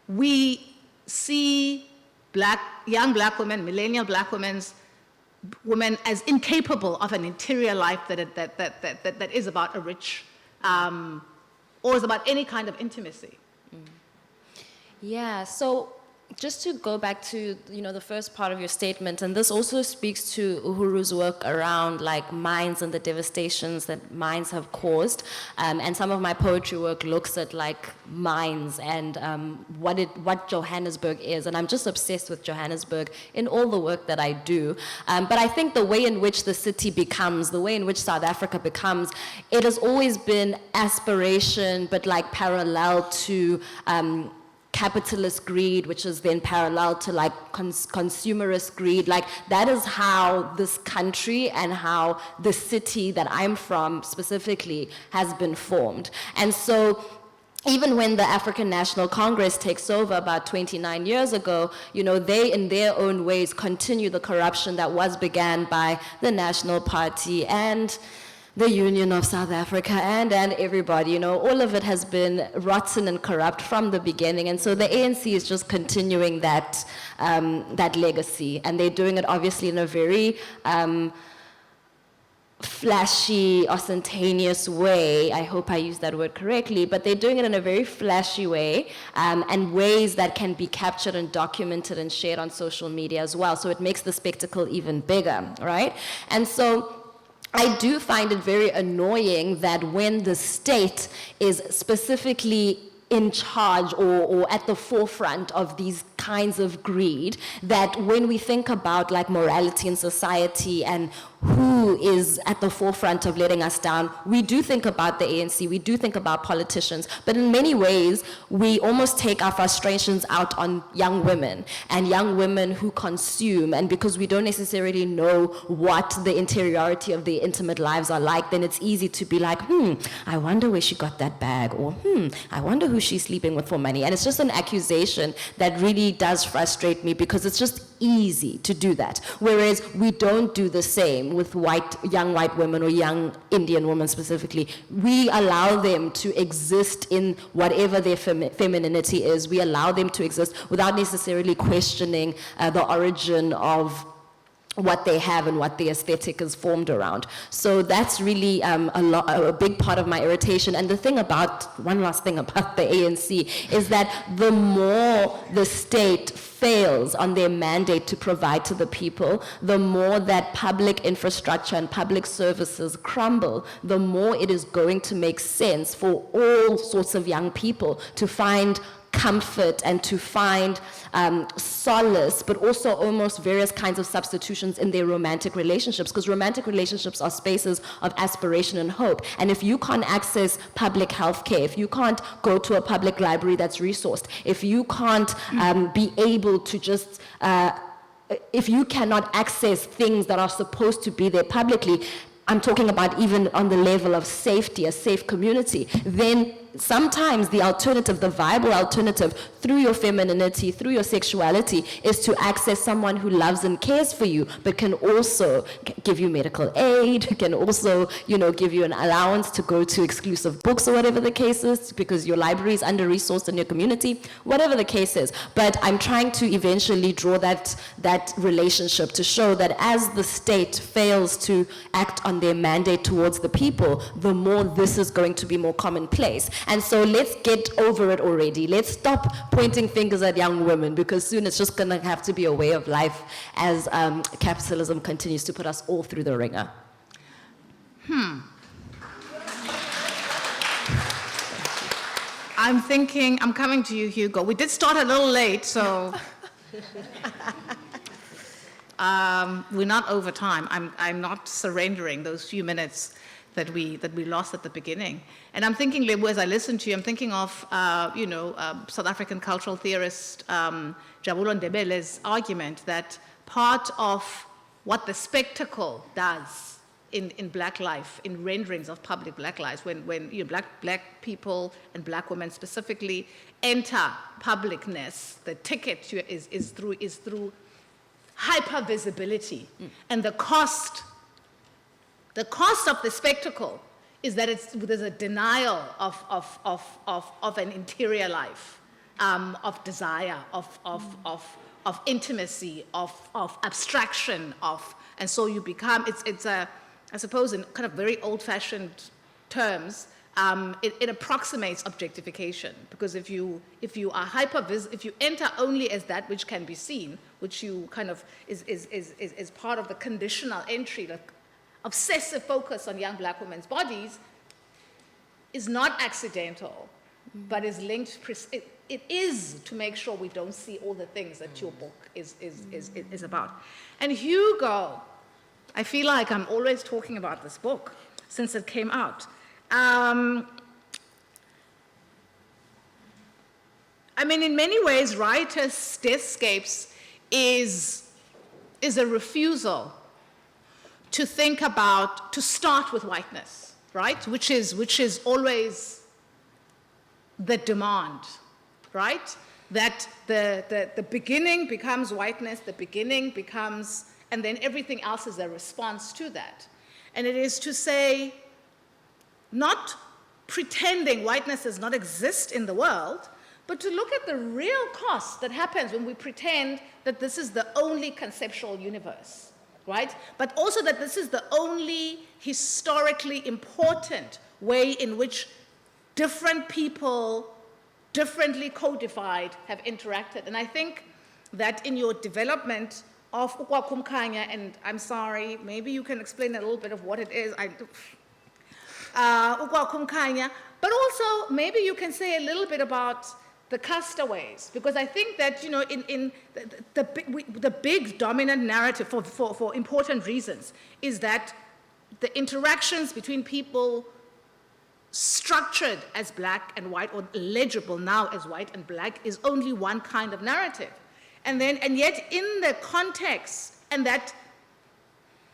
we see young black women, millennial black women as incapable of an interior life that is about a rich, or is about any kind of intimacy. Yeah, so just to go back to, the first part of your statement, and this also speaks to Uhuru's work around like mines and the devastations that mines have caused. And some of my poetry work looks at like mines and what Johannesburg is. And I'm just obsessed with Johannesburg in all the work that I do. But I think the way in which the city becomes, the way in which South Africa becomes, it has always been aspiration, but like parallel to capitalist greed, which is then parallel to like consumerist greed. Like that is how this country and how the city that I'm from specifically has been formed. And so even when the African National Congress takes over about 29 years ago, you know, they in their own ways continue the corruption that was began by the National Party and the Union of South Africa and everybody, you know, all of it has been rotten and corrupt from the beginning. And so the ANC is just continuing that, that legacy. And they're doing it obviously in a very flashy, ostentatious way. I hope I use that word correctly, but they're doing it in a very flashy way and ways that can be captured and documented and shared on social media as well. So it makes the spectacle even bigger, right? And so I do find it very annoying that when the state is specifically in charge or at the forefront of these kinds of greed, that when we think about like morality in society and who is at the forefront of letting us down, we do think about the ANC, we do think about politicians, but in many ways, we almost take our frustrations out on young women and young women who consume, and because we don't necessarily know what the interiority of their intimate lives are like, then it's easy to be like, I wonder where she got that bag, or I wonder who she's sleeping with for money. And it's just an accusation that really does frustrate me because it's just easy to do that. Whereas we don't do the same with young white women or young Indian women specifically. We allow them to exist in whatever their femininity is. We allow them to exist without necessarily questioning the origin of what they have and what the aesthetic is formed around. So that's really a big part of my irritation. And one last thing about the ANC is that the more the state fails on their mandate to provide to the people, the more that public infrastructure and public services crumble, the more it is going to make sense for all sorts of young people to find comfort and to find solace, but also almost various kinds of substitutions in their romantic relationships, because romantic relationships are spaces of aspiration and hope. And if you can't access public health care, if you can't go to a public library that's resourced, if you can't be able to just if you cannot access things that are supposed to be there publicly, I'm talking about even on the level of safety, a safe community, then sometimes the alternative, the viable alternative through your femininity, through your sexuality, is to access someone who loves and cares for you, but can also give you medical aid, can also, give you an allowance to go to exclusive books or whatever the case is, because your library is under-resourced in your community, whatever the case is. But I'm trying to eventually draw that relationship to show that as the state fails to act on their mandate towards the people, the more this is going to be more commonplace. And so let's get over it already. Let's stop pointing fingers at young women, because soon it's just going to have to be a way of life as capitalism continues to put us all through the ringer. I'm coming to you, Hugo. We did start a little late, so we're not over time. I'm not surrendering those few minutes that we lost at the beginning. And I'm thinking, Lebo, as I listen to you, I'm thinking of, South African cultural theorist Jabulo Ndebele's argument that part of what the spectacle does in black life, in renderings of public black lives, when black people and black women specifically enter publicness, the ticket is through hyper visibility, and the cost of the spectacle is that there's a denial of an interior life, of desire, of intimacy, of abstraction, and so you become, it's I suppose in kind of very old-fashioned terms, it approximates objectification, because if you are if you enter only as that which can be seen, which you kind of is part of the conditional entry, like obsessive focus on young black women's bodies, is not accidental, but is linked. It is to make sure we don't see all the things that your book is about. And Hugo, I feel like I'm always talking about this book since it came out. In many ways, Writer's Deathscapes is a refusal to think about, to start with whiteness, right? Which is always the demand, right? That the beginning becomes whiteness, the beginning becomes, and then everything else is a response to that. And it is to say, not pretending whiteness does not exist in the world, but to look at the real cost that happens when we pretend that this is the only conceptual universe, right? But also that this is the only historically important way in which different people, differently codified, have interacted. And I think that in your development of ukwakumkhanya, and I'm sorry, maybe you can explain a little bit of what it is. Ukwakumkhanya, but also maybe you can say a little bit about the castaways, because I think that, you know, in the big dominant narrative for important reasons is that the interactions between people structured as black and white, or legible now as white and black, is only one kind of narrative. And yet in the context, and that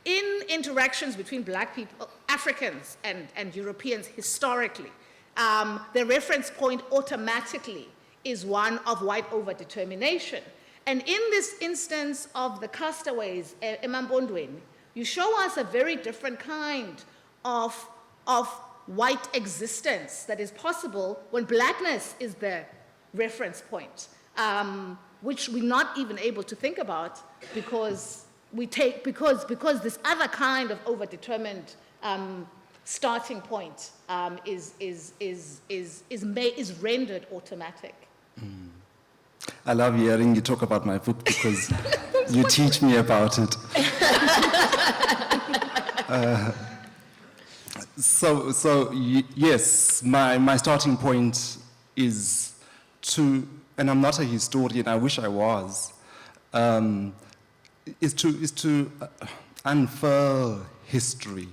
in interactions between black people, Africans and Europeans historically, the reference point automatically is one of white overdetermination. And in this instance of the castaways, Emambondweni, you show us a very different kind of white existence that is possible when blackness is the reference point, which we're not even able to think about because this other kind of overdetermined starting point is rendered automatic. I love hearing you talk about my book because you teach me about it. Yes, my starting point is to, and I'm not a historian, I wish I was, is to unfurl history,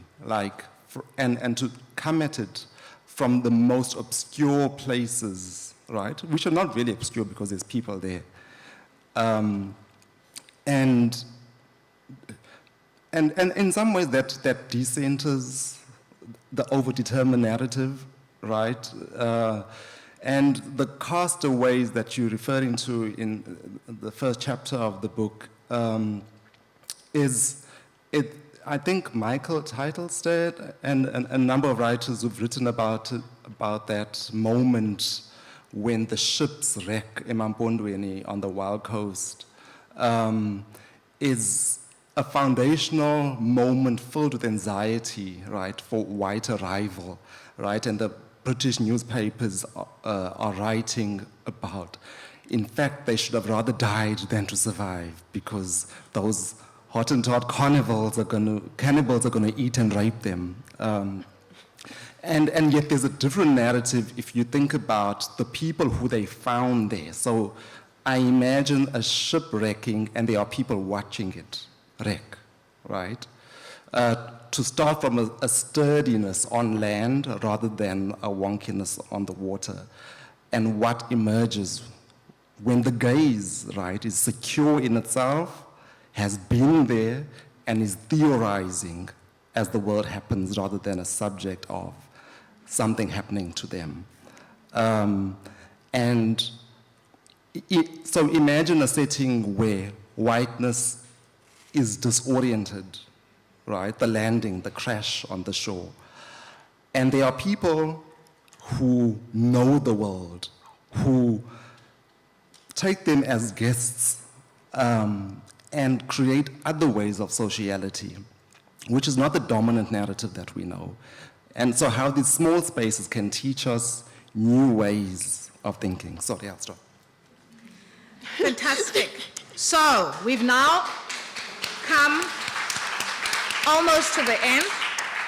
and to come at it from the most obscure places, right? Which are not really obscure because there's people there. And in some ways that decenters the overdetermined narrative, right? And the castaways that you're referring to in the first chapter of the book I think Michael Teitelstedt and a number of writers who've written about that moment when the ships wreck Emambondweni on the Wild Coast is a foundational moment filled with anxiety, right, for white arrival, right, and the British newspapers are writing about. In fact, they should have rather died than to survive because those Hottentot cannibals are going to eat and rape them. And yet there's a different narrative if you think about the people who they found there. So I imagine a ship wrecking and there are people watching it wreck, right? To start from a sturdiness on land rather than a wonkiness on the water. And what emerges when the gaze, right, is secure in itself, has been there, and is theorizing as the world happens rather than a subject of something happening to them. So imagine a setting where whiteness is disoriented, right? The landing, the crash on the shore. And there are people who know the world, who take them as guests and create other ways of sociality, which is not the dominant narrative that we know. And so how these small spaces can teach us new ways of thinking. Sorry, I'll stop. Fantastic. So we've now come almost to the end,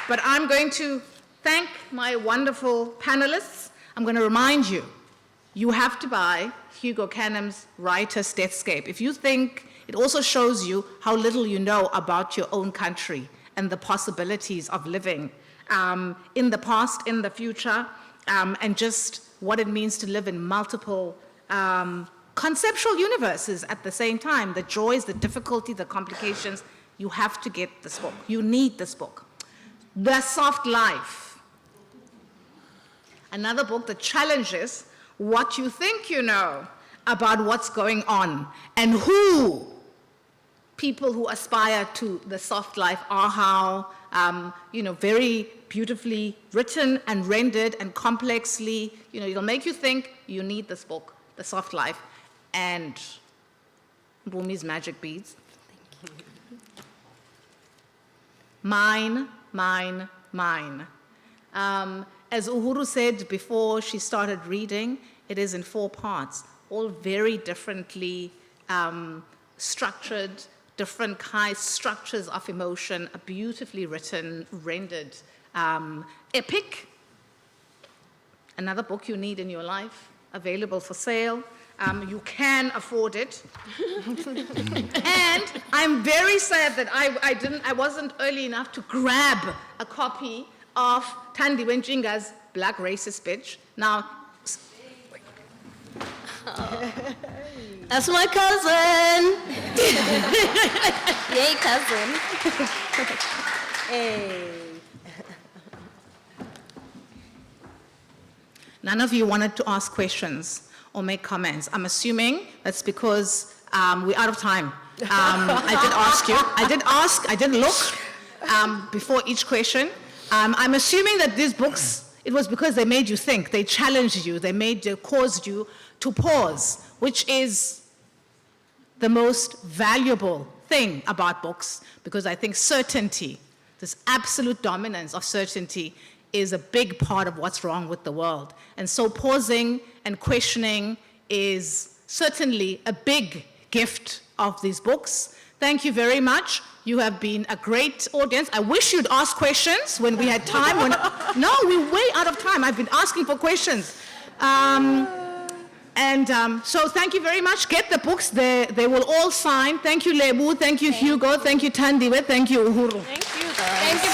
but I'm going to thank my wonderful panelists. I'm going to remind you, you have to buy Hugo Canham's Writer's Deathscape. If you think, it also shows you how little you know about your own country and the possibilities of living in the past, in the future, and just what it means to live in multiple conceptual universes at the same time, the joys, the difficulty, the complications. You have to get this book. You need this book. The Soft Life, another book that challenges what you think you know about what's going on and who people who aspire to the soft life are, how, very beautifully written and rendered and complexly, it'll make you think you need this book, The Soft Life, and Bumi's Magic Beads. Mine, mine, mine. As Uhuru said before she started reading, it is in 4 parts, all very differently structured, different structures of emotion, a beautifully written, rendered epic. Another book you need in your life, available for sale. You can afford it. And I'm very sad that I wasn't early enough to grab a copy of Thandiwe Ntshinga's Black Racist Bitch. Now, That's my cousin. Yay, cousin. none of you wanted to ask questions or make comments. I'm assuming that's because we're out of time. I did ask you. I did look before each question. I'm assuming that these books, it was because they made you think, they challenged you, they caused you to pause, which is the most valuable thing about books, because I think certainty, this absolute dominance of certainty, is a big part of what's wrong with the world. And so pausing and questioning is certainly a big gift of these books. Thank you very much. You have been a great audience. I wish you'd ask questions when we had time. No, we're way out of time. I've been asking for questions. So thank you very much. Get the books. They will all sign. Thank you, Lebu. Thank you, Hugo. Thank you, Thandiwe. Thank you, Uhuru. Thank you, guys. Thank you.